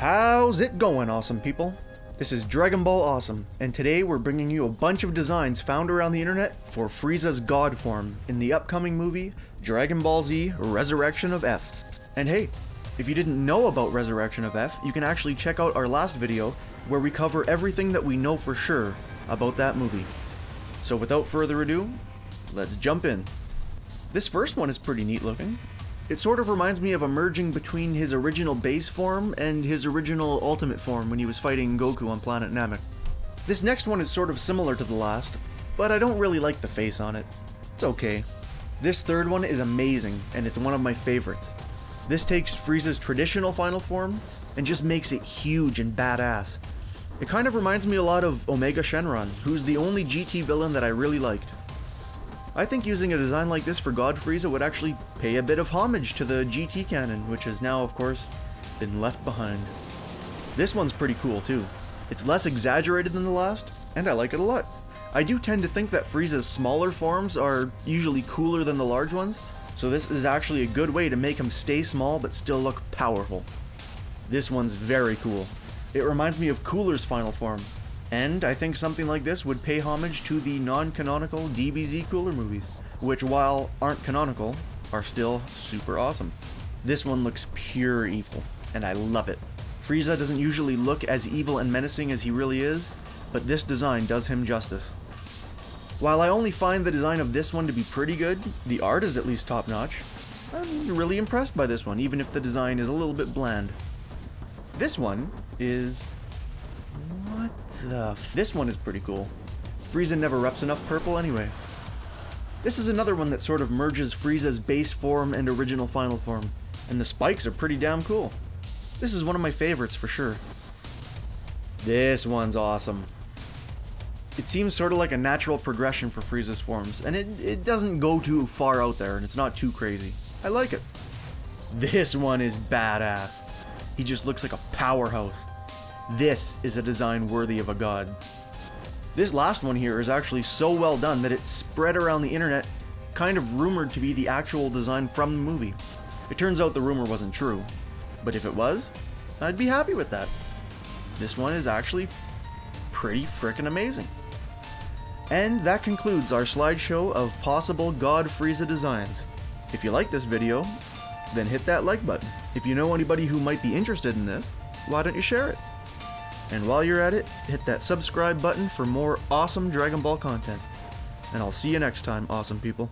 How's it going, awesome people? This is Dragonball Awesome, and today we're bringing you a bunch of designs found around the internet for Frieza's god form in the upcoming movie Dragon Ball Z Resurrection of F. And hey, if you didn't know about Resurrection of F, you can actually check out our last video where we cover everything that we know for sure about that movie. So without further ado, let's jump in. This first one is pretty neat looking. It sort of reminds me of a merging between his original base form and his original ultimate form when he was fighting Goku on planet Namek. This next one is sort of similar to the last, but I don't really like the face on it. It's okay. This third one is amazing, and it's one of my favorites. This takes Frieza's traditional final form and just makes it huge and badass. It kind of reminds me a lot of Omega Shenron, who's the only GT villain that I really liked. I think using a design like this for God Frieza would actually pay a bit of homage to the GT canon, which has now, of course, been left behind. This one's pretty cool too. It's less exaggerated than the last, and I like it a lot. I do tend to think that Frieza's smaller forms are usually cooler than the large ones, so this is actually a good way to make him stay small but still look powerful. This one's very cool. It reminds me of Cooler's final form, and I think something like this would pay homage to the non-canonical DBZ Cooler movies, which while aren't canonical, are still super awesome. This one looks pure evil, and I love it. Frieza doesn't usually look as evil and menacing as he really is, but this design does him justice. While I only find the design of this one to be pretty good, the art is at least top-notch. I'm really impressed by this one, even if the design is a little bit bland. This one is... This one is pretty cool. Frieza never reps enough purple anyway. This is another one that sort of merges Frieza's base form and original final form, and the spikes are pretty damn cool. This is one of my favorites for sure. This one's awesome. It seems sort of like a natural progression for Frieza's forms, and it doesn't go too far out there, and it's not too crazy. I like it. This one is badass. He just looks like a powerhouse. This is a design worthy of a god. This last one here is actually so well done that it's spread around the internet, kind of rumored to be the actual design from the movie. It turns out the rumor wasn't true, but if it was, I'd be happy with that. This one is actually pretty frickin' amazing. And that concludes our slideshow of possible God Frieza designs. If you like this video, then hit that like button. If you know anybody who might be interested in this, why don't you share it? And while you're at it, hit that subscribe button for more awesome Dragon Ball content. And I'll see you next time, awesome people.